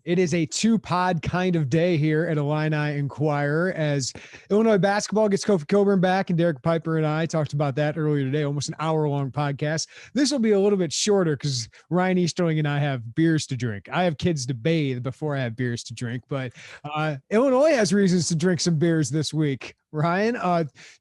It is a two-pod kind of day here at Illini Inquirer as Illinois basketball gets Kofi Coburn back, and Derek Piper and I talked about that earlier today, almost an hour-long podcast. This will be a little bit shorter because Ryan Easterling and I have beers to drink. I have kids to bathe before I have beers to drink, but Illinois has reasons to drink some beers this week. Ryan,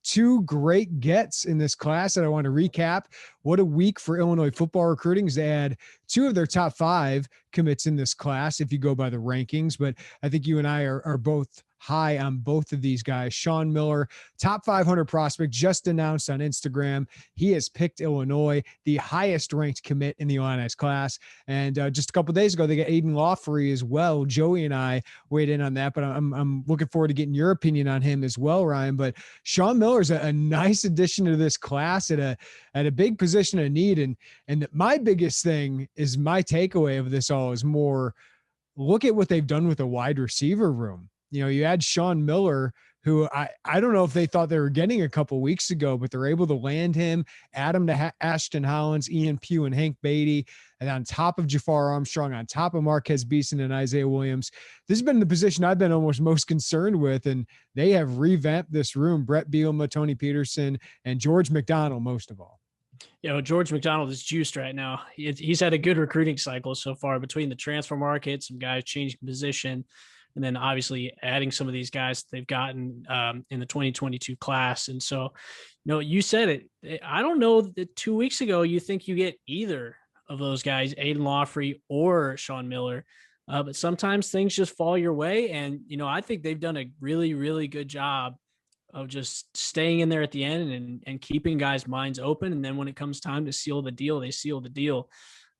two great gets in this class that I want to recap. What a week for Illinois football recruiting. They had two of their top five commits in this class if you go by the rankings, but I think you and I are both high on both of these guys. Sean Miller, top 500 prospect, just announced on Instagram. He has picked Illinois, the highest ranked commit in the Illini's class. And just a couple of days ago, they got Aiden Lawfrey as well. Joey and I weighed in on that, but I'm looking forward to getting your opinion on him as well, Ryan. But Sean Miller is a nice addition to this class at a big position of need. And my biggest thing is my takeaway of this all is more look at what they've done with the wide receiver room. You know, you add Sean Miller, who I don't know if they thought they were getting a couple weeks ago, but they're able to land him, add him to Ashton Hollins, Ian Pugh, and Hank Beatty, and on top of Jafar Armstrong, on top of Marquez Beeson and Isaiah Williams. This has been the position I've been almost most concerned with, and they have revamped this room. Brett Bielema, Tony Peterson, and George McDonald most of all. You know, George McDonald is juiced right now. He's had a good recruiting cycle so far between the transfer market, some guys changing position, and then obviously adding some of these guys they've gotten in the 2022 class. And so, you know, you said it. I don't know that 2 weeks ago you think you get either of those guys, Aiden Lawfrey or Sean Miller. But sometimes things just fall your way. And, you know, I think they've done a really, really good job of just staying in there at the end and keeping guys' minds open. And then when it comes time to seal the deal, they seal the deal.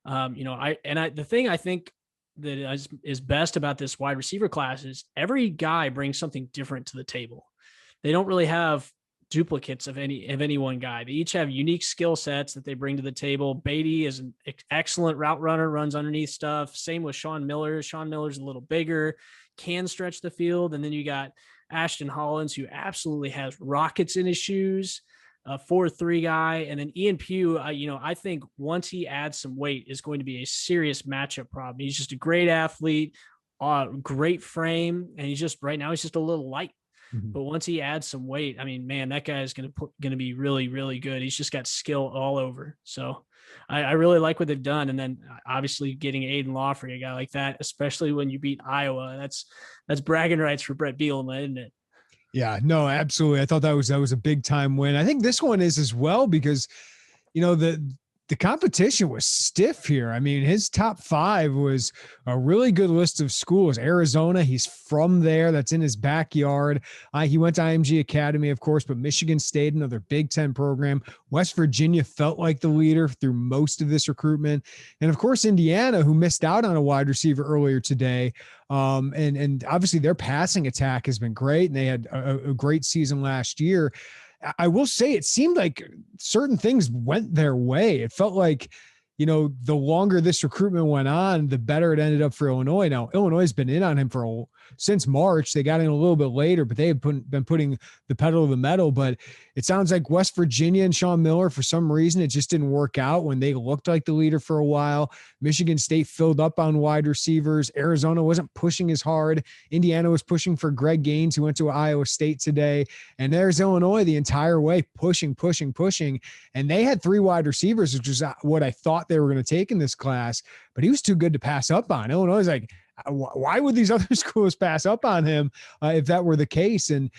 You know, the thing I think that is best about this wide receiver class is every guy brings something different to the table. They don't really have duplicates of any one guy. They each have unique skill sets that they bring to the table. Beatty is an excellent route runner, runs underneath stuff. Same with Sean Miller. Sean Miller's a little bigger, can stretch the field. And then you got Ashton Hollins, who absolutely has rockets in his shoes. 4'3" guy, and then Ian Pugh. You know, I think once he adds some weight, is going to be a serious matchup problem. He's just a great athlete, great frame, and he's just right now he's just a little light. Mm-hmm. But once he adds some weight, I mean, man, that guy is going to be really, really good. He's just got skill all over. So I really like what they've done. And then obviously getting Aiden Lawfrey, a guy like that, especially when you beat Iowa, that's bragging rights for Brett Bielema, isn't it? Yeah, no, absolutely. I thought that was a big time win. I think this one is as well because, you know, the competition was stiff here. I mean, his top five was a really good list of schools. Arizona, he's from there. That's in his backyard. He went to IMG Academy, of course, but Michigan State, another Big Ten program. West Virginia felt like the leader through most of this recruitment. And of course, Indiana, who missed out on a wide receiver earlier today. And obviously their passing attack has been great. And they had a great season last year. I will say it seemed like certain things went their way. It felt like, you know, the longer this recruitment went on, the better it ended up for Illinois. Now, Illinois has been in on him since March. They got in a little bit later, but they have been putting the pedal to the metal. But it sounds like West Virginia and Sean Miller, for some reason, it just didn't work out when they looked like the leader for a while. Michigan State filled up on wide receivers. Arizona wasn't pushing as hard. Indiana was pushing for Greg Gaines, who went to Iowa State today. And there's Illinois the entire way, pushing. And they had three wide receivers, which is what I thought they were going to take in this class, but he was too good to pass up on. Illinois is like, why would these other schools pass up on him if that were the case? And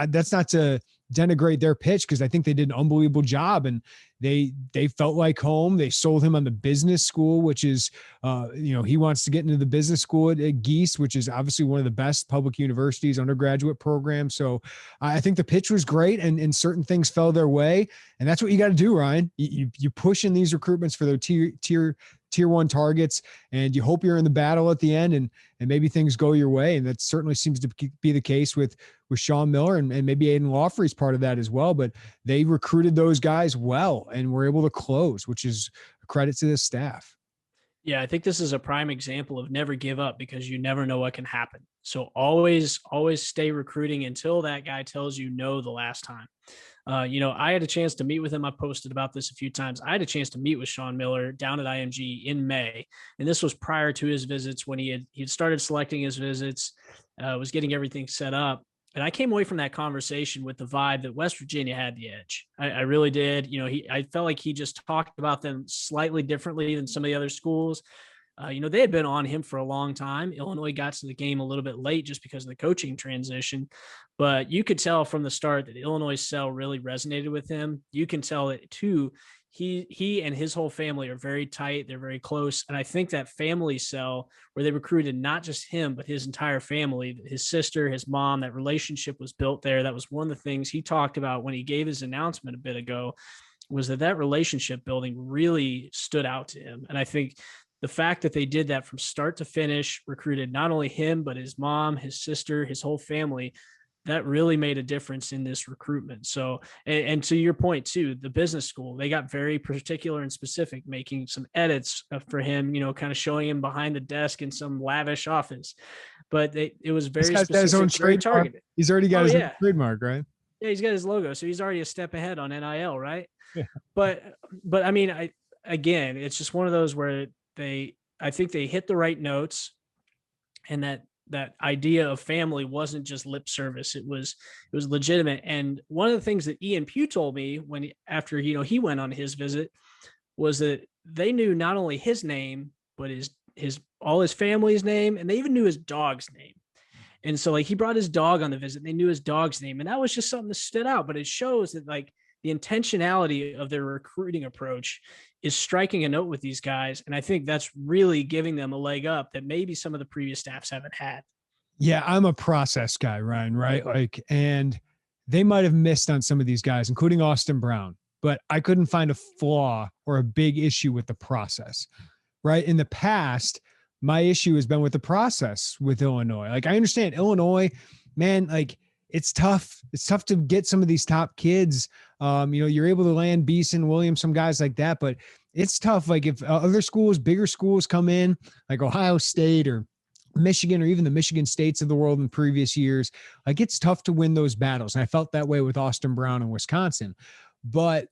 that's not to denigrate their pitch, because I think they did an unbelievable job, and they felt like home. They sold him on the business school, which is, you know, he wants to get into the business school at Geese, which is obviously one of the best public universities, undergraduate program. So I think the pitch was great, and certain things fell their way. And that's what you got to do, Ryan. You push in these recruitments for their tier one targets, and you hope you're in the battle at the end, and maybe things go your way. And that certainly seems to be the case with Sean Miller, and maybe Aiden Lawfrey is part of that as well. But they recruited those guys well and were able to close, which is a credit to the staff. Yeah, I think this is a prime example of never give up because you never know what can happen. So always stay recruiting until that guy tells you no the last time. I had a chance to meet with him. I posted about this a few times. I had a chance to meet with Sean Miller down at IMG in May, and this was prior to his visits when he had started selecting his visits, was getting everything set up. And I came away from that conversation with the vibe that West Virginia had the edge. I really did. I felt like he just talked about them slightly differently than some of the other schools. They had been on him for a long time. Illinois got to the game a little bit late just because of the coaching transition, but you could tell from the start that Illinois sell really resonated with him. You can tell it too. He and his whole family are very tight. They're very close. And I think that family sell where they recruited not just him, but his entire family, his sister, his mom, that relationship was built there. That was one of the things he talked about when he gave his announcement a bit ago, was that relationship building really stood out to him. And I think the fact that they did that from start to finish, recruited not only him, but his mom, his sister, his whole family, that really made a difference in this recruitment. So, and to your point too, the business school, they got very particular and specific, making some edits for him, kind of showing him behind the desk in some lavish office, but it was very specific, his own very targeted. He's already got his own trademark, right? Yeah, he's got his logo, so he's already a step ahead on NIL, right? Yeah. But I mean, again, it's just one of those where I think they hit the right notes, and that idea of family wasn't just lip service. It was legitimate. And one of the things that Ian Pugh told me after he went on his visit was that they knew not only his name, but his all his family's name, and they even knew his dog's name. And so like he brought his dog on the visit, and they knew his dog's name, and that was just something that stood out. But it shows that like the intentionality of their recruiting approach is striking a note with these guys. And I think that's really giving them a leg up that maybe some of the previous staffs haven't had. Yeah, I'm a process guy, Ryan, right? Like, and they might have missed on some of these guys, including Austin Brown, but I couldn't find a flaw or a big issue with the process, right? In the past, my issue has been with the process with Illinois. Like, I understand Illinois, man, like, it's tough. It's tough to get some of these top kids. You're able to land Beeson, Williams, some guys like that, but it's tough. Like if other schools, bigger schools come in, like Ohio State or Michigan or even the Michigan States of the world in previous years, like it's tough to win those battles. And I felt that way with Austin Brown and Wisconsin, but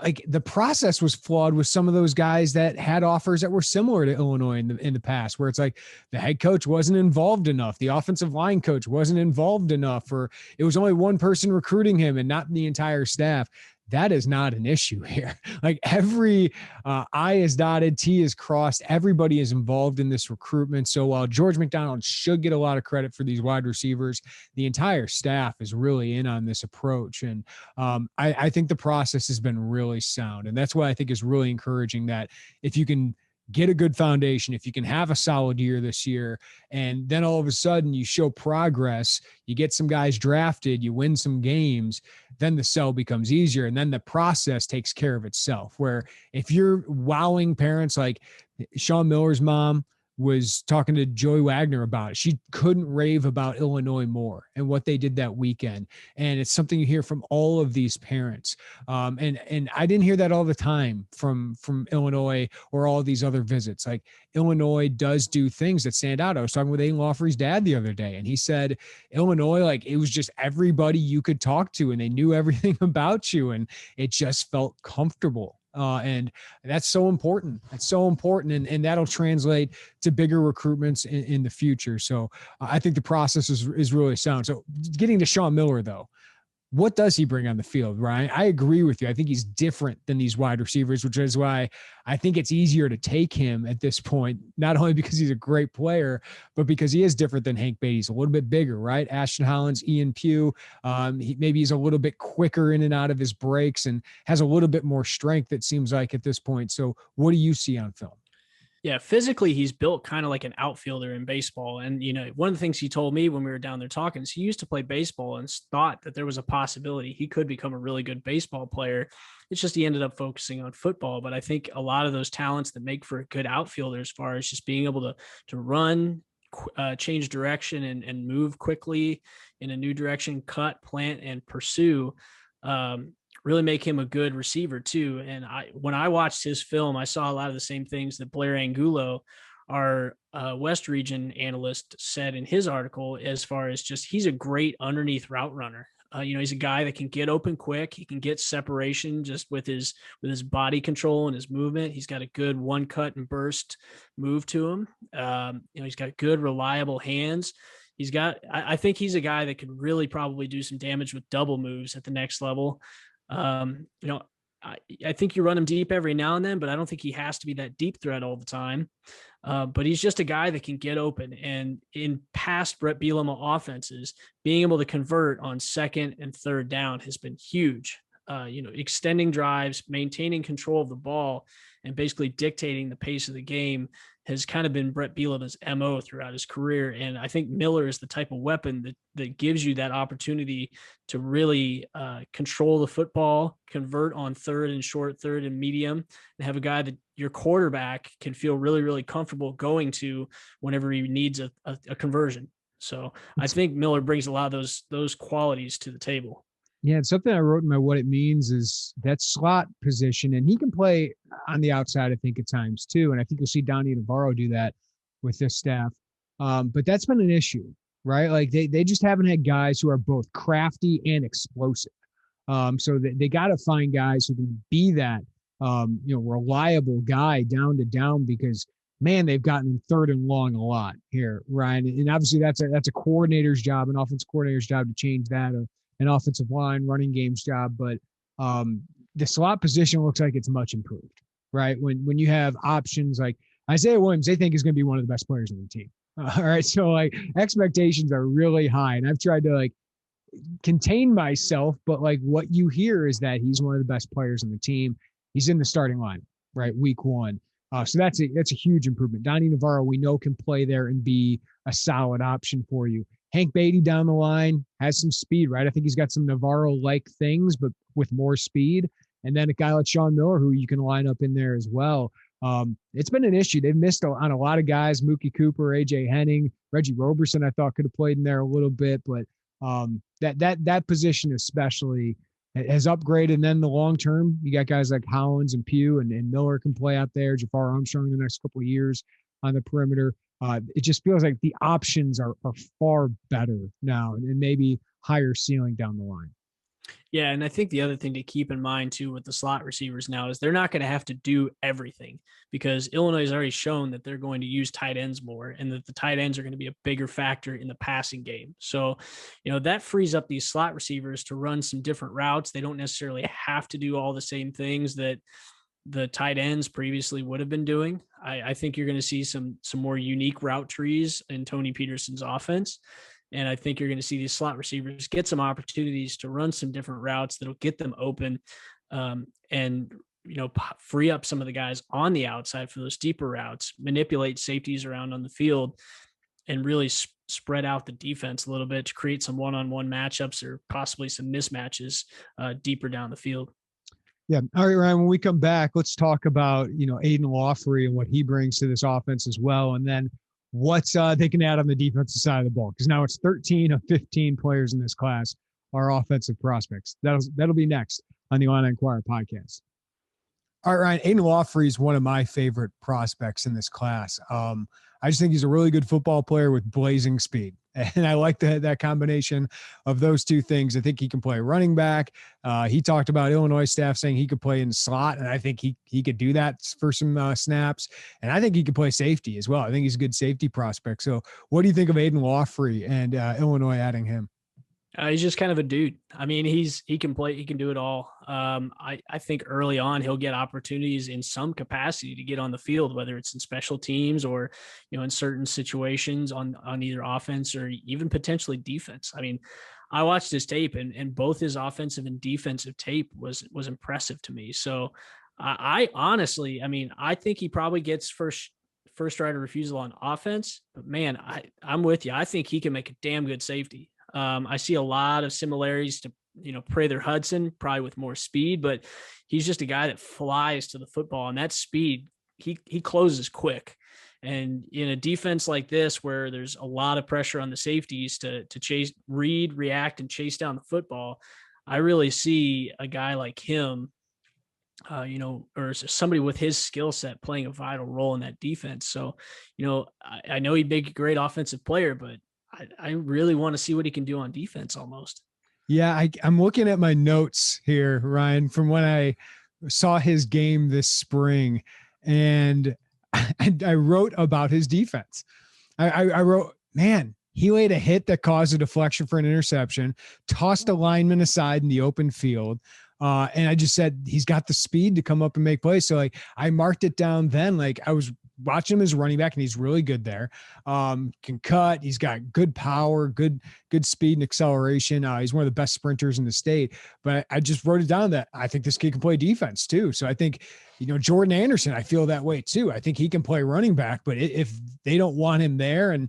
like the process was flawed with some of those guys that had offers that were similar to Illinois in the past, where it's like the head coach wasn't involved enough. The offensive line coach wasn't involved enough, or it was only one person recruiting him and not the entire staff. That is not an issue here. Like every I is dotted, T is crossed. Everybody is involved in this recruitment. So while George McDonald should get a lot of credit for these wide receivers, the entire staff is really in on this approach. And I think the process has been really sound. And that's why I think is really encouraging that if you can get a good foundation, if you can have a solid year this year, and then all of a sudden you show progress, you get some guys drafted, you win some games, then the sell becomes easier. And then the process takes care of itself. Where if you're wowing parents, like Sean Miller's mom was talking to Joey Wagner about it. She couldn't rave about Illinois more and what they did that weekend. And it's something you hear from all of these parents. And I didn't hear that all the time from Illinois or all these other visits. Like Illinois does do things that stand out. I was talking with Aiden Lawfrey's dad the other day, and he said Illinois, like it was just everybody you could talk to, and they knew everything about you, and it just felt comfortable. And that's so important. That's so important. And that'll translate to bigger recruitments in the future. So I think the process is really sound. So getting to Sean Miller, though, what does he bring on the field, Ryan? I agree with you. I think he's different than these wide receivers, which is why I think it's easier to take him at this point, not only because he's a great player, but because he is different than Hank Beatty. He's a little bit bigger, right? Ashton Hollins, Ian Pugh, maybe he's a little bit quicker in and out of his breaks and has a little bit more strength, it seems like, at this point. So what do you see on film? Yeah, physically, he's built kind of like an outfielder in baseball. And, one of the things he told me when we were down there talking is he used to play baseball and thought that there was a possibility he could become a really good baseball player. It's just he ended up focusing on football. But I think a lot of those talents that make for a good outfielder, as far as just being able to run, change direction and move quickly in a new direction, cut, plant, and pursue, really make him a good receiver too. And when I watched his film, I saw a lot of the same things that Blair Angulo, our West Region analyst, said in his article, as far as just he's a great underneath route runner. He's a guy that can get open quick. He can get separation just with his body control and his movement. He's got a good one cut and burst move to him. He's got good, reliable hands. I think he's a guy that could really probably do some damage with double moves at the next level. Um, you know, I think you run him deep every now and then, but I don't think he has to be that deep threat all the time. But he's just a guy that can get open. And in past Brett Bielema offenses, being able to convert on second and third down has been huge. Extending drives, maintaining control of the ball, and basically dictating the pace of the game has kind of been Brett Bielema's MO throughout his career. And I think Miller is the type of weapon that gives you that opportunity to really control the football, convert on third and short, third and medium, and have a guy that your quarterback can feel really, really comfortable going to whenever he needs a conversion. So I think Miller brings a lot of those qualities to the table. Yeah, and something I wrote in my what it means is that slot position, and he can play on the outside, I think, at times too. And I think you'll see Donnie Navarro do that with this staff. But that's been an issue, right? Like they just haven't had guys who are both crafty and explosive. So they got to find guys who can be that, reliable guy down to down, because man, they've gotten third and long a lot here, Ryan. And obviously that's a coordinator's job, an offense coordinator's job to change that. An offensive line, running game's job, but the slot position looks like it's much improved, right? When you have options like Isaiah Williams, they think is going to be one of the best players on the team. All right, so like expectations are really high, and I've tried to like contain myself, but like what you hear is that he's one of the best players on the team. He's in the starting line, right? Week 1. So that's a huge improvement. Donnie Navarro, we know, can play there and be a solid option for you. Hank Beatty down the line has some speed, right? I think he's got some Navarro-like things, but with more speed. And then a guy like Sean Miller, who you can line up in there as well. It's been an issue. They've missed on a lot of guys, Mookie Cooper, AJ Henning, Reggie Roberson, I thought could have played in there a little bit, but that position especially has upgraded. And then the long term, you got guys like Hollins and Pugh and Miller can play out there. Jafar Armstrong in the next couple of years on the perimeter. It just feels like the options are far better now and maybe higher ceiling down the line. Yeah, and I think the other thing to keep in mind too with the slot receivers now is they're not going to have to do everything, because Illinois has already shown that they're going to use tight ends more, and that the tight ends are going to be a bigger factor in the passing game. So, that frees up these slot receivers to run some different routes. They don't necessarily have to do all the same things that the tight ends previously would have been doing. I think you're going to see some more unique route trees in Tony Peterson's offense. And I think you're going to see these slot receivers get some opportunities to run some different routes that'll get them open, and free up some of the guys on the outside for those deeper routes, manipulate safeties around on the field, and really spread out the defense a little bit to create some one-on-one matchups or possibly some mismatches deeper down the field. Yeah. All right, Ryan, when we come back, let's talk about, Aiden Lawfrey and what he brings to this offense as well. And then what they can add on the defensive side of the ball, because now it's 13 of 15 players in this class are offensive prospects. That'll be next on the Illini Inquirer podcast. All right, Ryan, Aiden Lawfrey is one of my favorite prospects in this class. I just think he's a really good football player with blazing speed. And I like that combination of those two things. I think he can play running back. He talked about Illinois staff saying he could play in slot, and I think he could do that for some snaps. And I think he could play safety as well. I think he's a good safety prospect. So what do you think of Aiden Lawfrey and Illinois adding him? He's just kind of a dude. I mean, he can play, he can do it all. I think early on he'll get opportunities in some capacity to get on the field, whether it's in special teams or, in certain situations on either offense or even potentially defense. I mean, I watched his tape and both his offensive and defensive tape was impressive to me. So I honestly, I think he probably gets first right of refusal on offense, but man, I'm with you. I think he can make a damn good safety. I see a lot of similarities to, Prather Hudson, probably with more speed, but he's just a guy that flies to the football, and that speed, he closes quick. And in a defense like this, where there's a lot of pressure on the safeties to chase, read, react, and chase down the football, I really see a guy like him, or somebody with his skill set playing a vital role in that defense. So, I know he'd make a great offensive player, but I really want to see what he can do on defense almost. Yeah, I'm looking at my notes here, Ryan, from when I saw his game this spring, and I wrote about his defense. I wrote, man, he laid a hit that caused a deflection for an interception, tossed a lineman aside in the open field. And I just said, he's got the speed to come up and make plays. So like I marked it down then, like I was watching him as running back and he's really good there. Can cut. He's got good power, good speed and acceleration. He's one of the best sprinters in the state, but I just wrote it down that I think this kid can play defense too. So I think, Jordan Anderson, I feel that way too. I think he can play running back, but if they don't want him there and,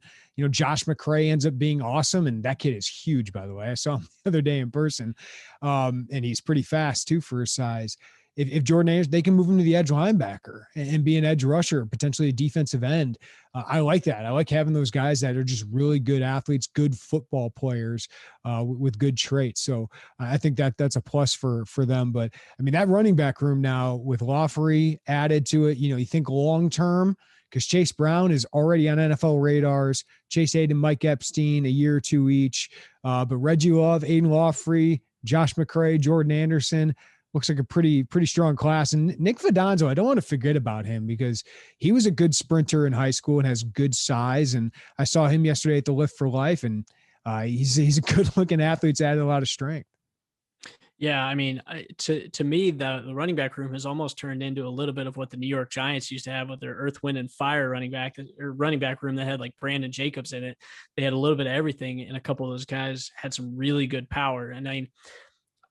Josh McCray ends up being awesome. And that kid is huge, by the way. I saw him the other day in person. And he's pretty fast too for his size. If Jordan Anderson, they can move him to the edge linebacker and be an edge rusher, potentially a defensive end. I like that. I like having those guys that are just really good athletes, good football players with good traits. So I think that's a plus for them. But I mean, that running back room now with Lawfrey added to it, you think long-term, because Chase Brown is already on NFL radars. Chase Hayden, Mike Epstein, a year or two each. But Reggie Love, Aiden Lawfrey, Josh McCray, Jordan Anderson, looks like a pretty strong class. And Nick Fidanzo, I don't want to forget about him because he was a good sprinter in high school and has good size. And I saw him yesterday at the Lift for Life, and he's a good looking athlete. He's added a lot of strength. Yeah, I mean, to me, the running back room has almost turned into a little bit of what the New York Giants used to have with their Earth, Wind, and Fire running back room that had like Brandon Jacobs in it. They had a little bit of everything, and a couple of those guys had some really good power. And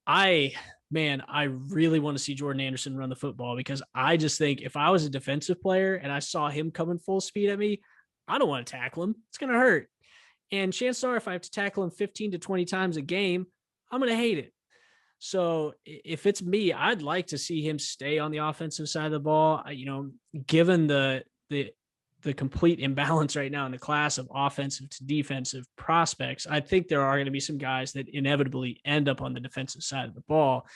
I really want to see Jordan Anderson run the football, because I just think if I was a defensive player and I saw him coming full speed at me, I don't want to tackle him. It's going to hurt. And chances are, if I have to tackle him 15 to 20 times a game, I'm going to hate it. So if it's me, I'd like to see him stay on the offensive side of the ball. Given the complete imbalance right now in the class of offensive to defensive prospects, I think there are going to be some guys that inevitably end up on the defensive side of the ball,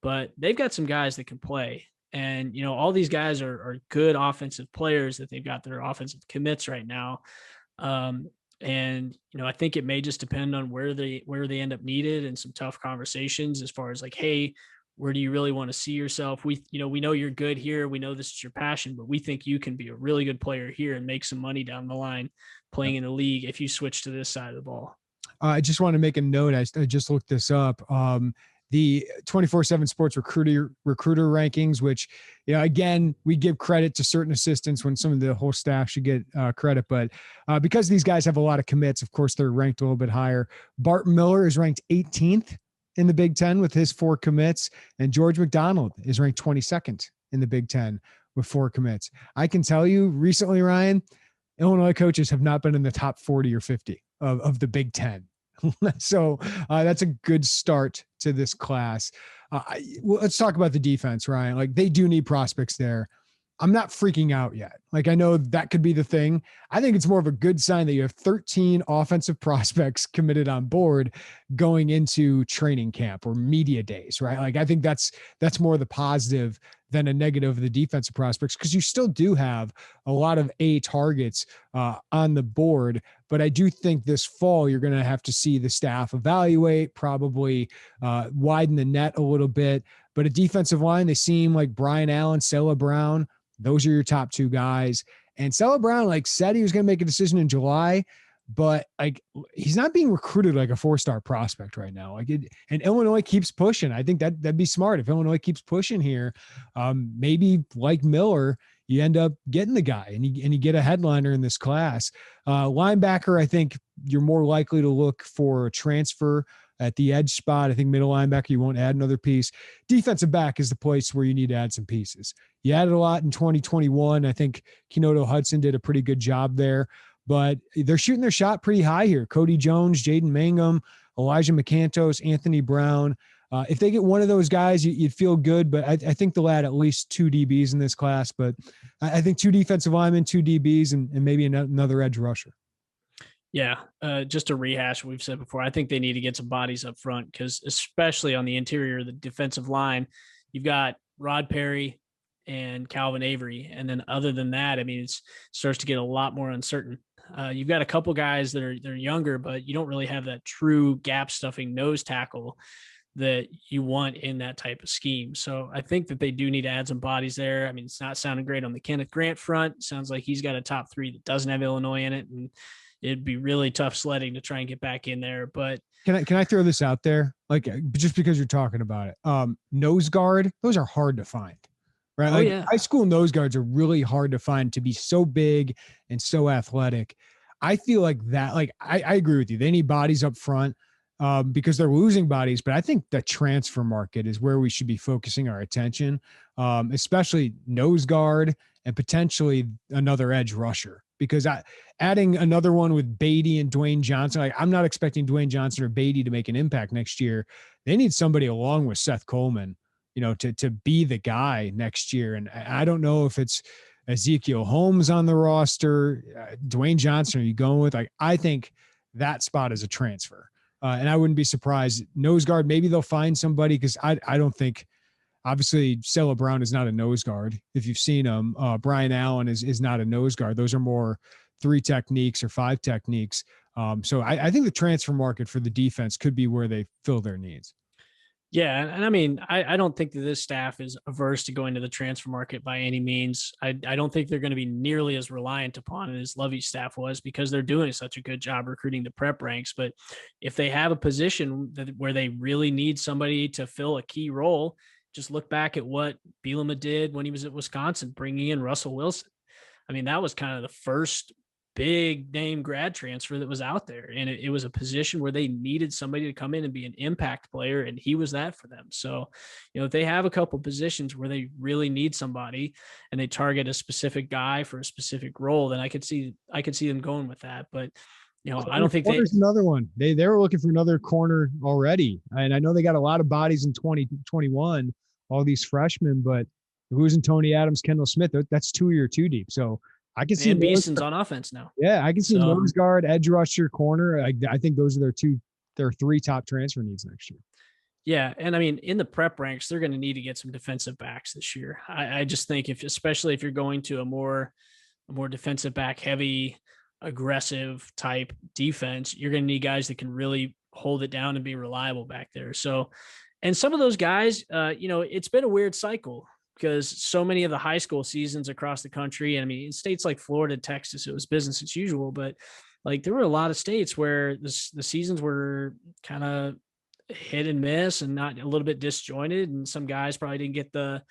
but they've got some guys that can play. And, all these guys are good offensive players that they've got their offensive commits right now. And, I think it may just depend on where they end up needed, and some tough conversations as far as like, hey, where do you really want to see yourself? We know you're good here. We know this is your passion, but we think you can be a really good player here and make some money down the line playing in the league if you switch to this side of the ball. I just want to make a note. I just looked this up. The 24/7 Sports recruiter rankings, which, again, we give credit to certain assistants when some of the whole staff should get credit. But because these guys have a lot of commits, of course, they're ranked a little bit higher. Barton Miller is ranked 18th in the Big Ten with his 4 commits, and George McDonald is ranked 22nd in the Big Ten with 4 commits. I can tell you recently, Ryan, Illinois coaches have not been in the top 40 or 50 of the Big Ten. So that's a good start to this class. Let's talk about the defense, Ryan. Like, they do need prospects there. I'm not freaking out yet. Like, I know that could be the thing. I think it's more of a good sign that you have 13 offensive prospects committed on board going into training camp or media days, right? Like, I think that's more the positive than a negative of the defensive prospects, because you still do have a lot of A targets on the board. But I do think this fall you're going to have to see the staff evaluate, probably widen the net a little bit. But a defensive line, they seem like Brian Allen, Sela Brown, those are your top 2 guys. And Sela Brown, said he was going to make a decision in July, but he's not being recruited like a 4-star prospect right now. And Illinois keeps pushing. I think that'd be smart if Illinois keeps pushing here. Maybe like Miller, you end up getting the guy and you get a headliner in this class. Linebacker, I think you're more likely to look for a transfer at the edge spot. I think middle linebacker, you won't add another piece. Defensive back is the place where you need to add some pieces. You added a lot in 2021. I think Kenoto Hudson did a pretty good job there, but they're shooting their shot pretty high here. Cody Jones, Jaden Mangum, Elijah McCantos, Anthony Brown. If they get one of those guys, you'd feel good, but I think they'll add at least 2 DBs in this class. But I think 2 defensive linemen, 2 DBs, and maybe another edge rusher. Yeah, just to rehash what we've said before, I think they need to get some bodies up front because, especially on the interior, the defensive line, you've got Rod Perry and Calvin Avery, and then other than that, I mean, it starts to get a lot more uncertain. You've got a couple guys they're younger, but you don't really have that true gap stuffing nose tackle that you want in that type of scheme. So I think that they do need to add some bodies there. I mean, it's not sounding great on the Kenneth Grant front. Sounds like he's got a top three that doesn't have Illinois in it, and it'd be really tough sledding to try and get back in there. But Can I throw this out there? Like just because you're talking about it. Nose guard, those are hard to find. Right? oh Like yeah, high school nose guards are really hard to find to be so big and so athletic. I feel like that, like I agree with you. They need bodies up front because they're losing bodies, but I think the transfer market is where we should be focusing our attention, especially nose guard and potentially another edge rusher. Because adding another one with Beatty and Dwayne Johnson, like I'm not expecting Dwayne Johnson or Beatty to make an impact next year. They need somebody along with Seth Coleman, to be the guy next year. And I don't know if it's Ezekiel Holmes on the roster, Dwayne Johnson. Are you going with? Like I think that spot is a transfer, and I wouldn't be surprised. Nose guard, maybe they'll find somebody because I don't think. Obviously, Stella Brown is not a nose guard. If you've seen him, Brian Allen is not a nose guard. Those are more 3 techniques or 5 techniques. So I think the transfer market for the defense could be where they fill their needs. yeah, and I mean, I don't think that this staff is averse to going to the transfer market by any means. I don't think they're going to be nearly as reliant upon it as Lovey's staff was because they're doing such a good job recruiting the prep ranks. But if they have a position where they really need somebody to fill a key role, just look back at what Bielema did when he was at Wisconsin, bringing in Russell Wilson. I mean, that was kind of the first big name grad transfer that was out there. And it was a position where they needed somebody to come in and be an impact player. And he was that for them. So, if they have a couple positions where they really need somebody and they target a specific guy for a specific role, then I could see them going with that. But, I don't think there's another one. They were looking for another corner already. And I know they got a lot of bodies in 2021, all these freshmen, but losing Tony Adams, Kendall Smith, that's 2-year 2 deep. So I can see Beason's on offense now. Yeah, I can see nose guard, edge rusher, corner. I think those are their 3 top transfer needs next year. Yeah, and I mean, in the prep ranks, they're going to need to get some defensive backs this year. I just think especially if you're going to a more defensive back heavy, aggressive type defense, you're going to need guys that can really hold it down and be reliable back there. So, and some of those guys, it's been a weird cycle because so many of the high school seasons across the country, and I mean, in states like Florida, Texas, it was business as usual, but like there were a lot of states where the seasons were kind of hit and miss and not a little bit disjointed. And some guys probably didn't get the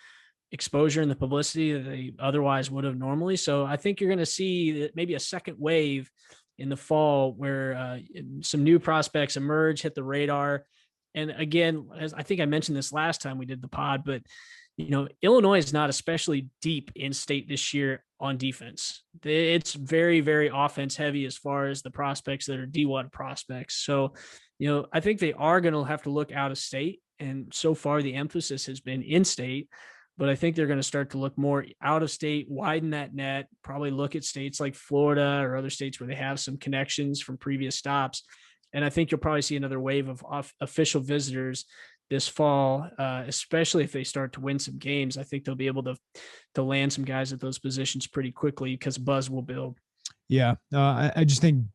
exposure and the publicity that they otherwise would have normally. So I think you're going to see maybe a second wave in the fall where some new prospects emerge, hit the radar. And again, as I think I mentioned this last time we did the pod, but Illinois is not especially deep in state this year on defense. It's very, very offense heavy as far as the prospects that are D1 prospects. So, I think they are going to have to look out of state. And so far the emphasis has been in state, but I think they're going to start to look more out of state, widen that net, probably look at states like Florida or other states where they have some connections from previous stops. And I think you'll probably see another wave of official visitors this fall, especially if they start to win some games. I think they'll be able to land some guys at those positions pretty quickly because buzz will build. Yeah, I just think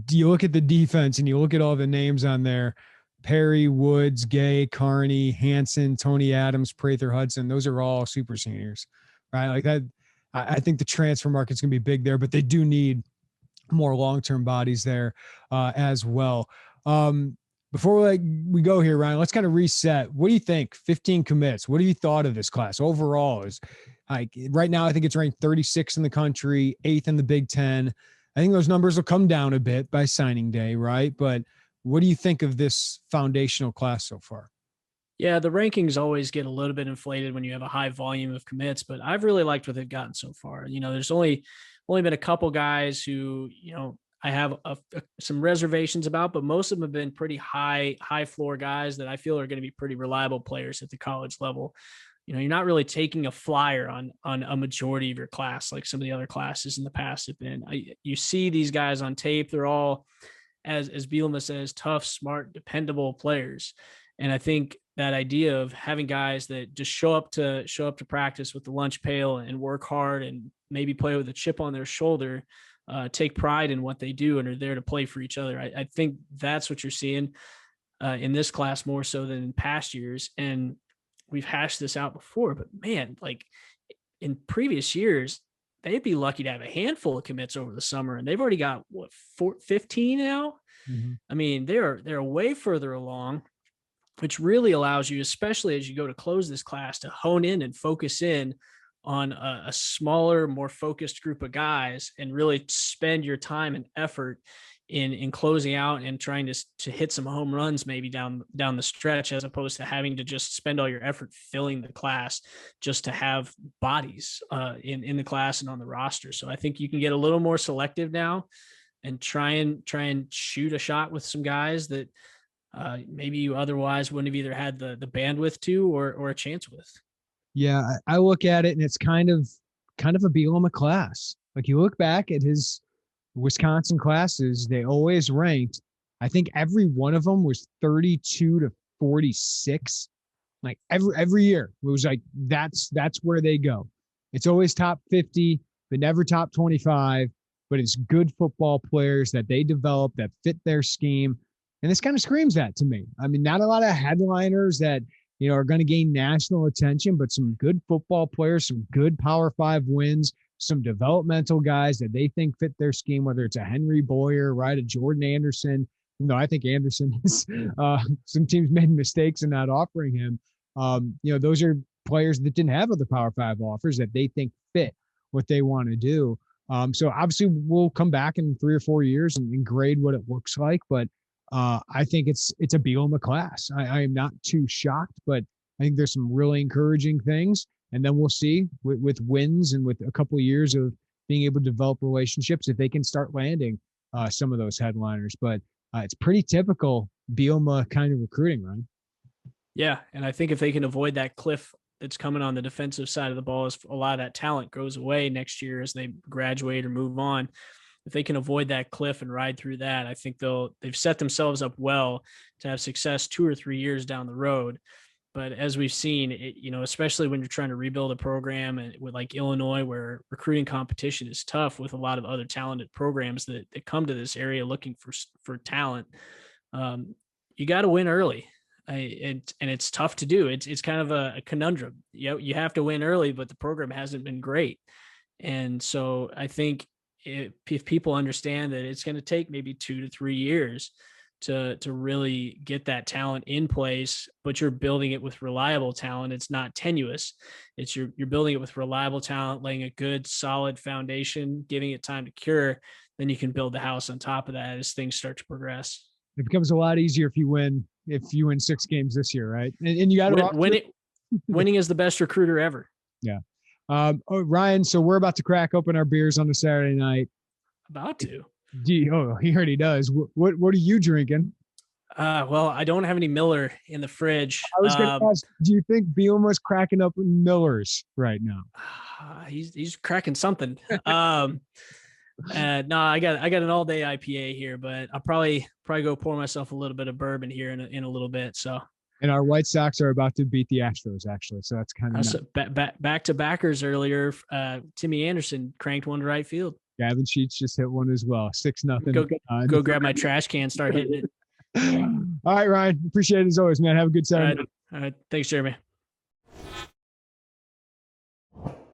you look at the defense and you look at all the names on there: Perry, Woods, Gay, Carney, Hanson, Tony Adams, Prather Hudson. Those are all super seniors, right? Like that. I think the transfer market's going to be big there, but they do need more long-term bodies there as well. Before we go here, Ryan, let's kind of reset. What do you think? 15 commits. What have you thought of this class overall? Is like right now, I think it's ranked 36 in the country, 8th in the Big Ten. I think those numbers will come down a bit by signing day, right? But what do you think of this foundational class so far? Yeah, the rankings always get a little bit inflated when you have a high volume of commits, but I've really liked what they've gotten so far. There's only been a couple guys who, I have some reservations about, but most of them have been pretty high floor guys that I feel are going to be pretty reliable players at the college level. you're not really taking a flyer on a majority of your class like some of the other classes in the past have been. You see these guys on tape; they're all, as Bielema says, tough, smart, dependable players. And I think that idea of having guys that just show up to practice with the lunch pail and work hard and maybe play with a chip on their shoulder, take pride in what they do and are there to play for each other. I think that's what you're seeing in this class more so than in past years. And we've hashed this out before, but man, like in previous years, they'd be lucky to have a handful of commits over the summer, and they've already got 15 now. Mm-hmm. I mean, they're way further along, which really allows you, especially as you go to close this class, to hone in and focus in on a smaller, more focused group of guys and really spend your time and effort in closing out and trying to hit some home runs maybe down the stretch, as opposed to having to just spend all your effort filling the class just to have bodies in the class and on the roster. So I think you can get a little more selective now and try and shoot a shot with some guys that maybe you otherwise wouldn't have either had the bandwidth to or a chance with. Yeah, I look at it and it's kind of a Bielema class. Like you look back at his Wisconsin classes, they always ranked, I think every one of them was 32 to 46. Like every year it was like, that's where they go. It's always top 50, but never top 25, but it's good football players that they develop that fit their scheme. And this kind of screams that to me. I mean, not a lot of headliners that, are going to gain national attention, but some good football players, some good Power 5 wins, some developmental guys that they think fit their scheme, whether it's a Henry Boyer, right, a Jordan Anderson. I think Anderson is some teams made mistakes in not offering him. Those are players that didn't have other Power 5 offers that they think fit what they want to do. So obviously we'll come back in 3 or 4 years and grade what it looks like. But I think it's a Bielema class. I am not too shocked, but I think there's some really encouraging things. And then we'll see with wins and with a couple of years of being able to develop relationships if they can start landing some of those headliners. But it's pretty typical Bielema kind of recruiting, right? Yeah, and I think if they can avoid that cliff that's coming on the defensive side of the ball, as a lot of that talent goes away next year as they graduate or move on. If they can avoid that cliff and ride through that, I think they've set themselves up well to have success 2 or 3 years down the road. But as we've seen, especially when you're trying to rebuild a program and with like Illinois, where recruiting competition is tough with a lot of other talented programs that come to this area looking for talent, you got to win early. And it's tough to do. It's kind of a conundrum. You have to win early, but the program hasn't been great. And so I think if people understand that it's going to take maybe 2 to 3 years to really get that talent in place, but you're building it with reliable talent, it's not tenuous. It's you're building it with reliable talent, laying a good solid foundation, giving it time to cure, then you can build the house on top of that as things start to progress. It becomes a lot easier if you win 6 games this year, right? And you got to winning is the best recruiter ever. Yeah. Ryan, so we're about to crack open our beers on a Saturday night. About to. He already does. What are you drinking? Well, I don't have any Miller in the fridge. I was going to ask, do you think Bielema's cracking up Millers right now? He's cracking something. No, I got an all day IPA here, but I'll probably go pour myself a little bit of bourbon here in a little bit. So. And our White Sox are about to beat the Astros, actually. So that's kind of back to backers earlier. Timmy Anderson cranked one to right field. Gavin Sheets just hit one as well. 6-0. Go grab my trash can, start hitting it. All right, Ryan. Appreciate it as always, man. Have a good Saturday. All right. Thanks, Jeremy.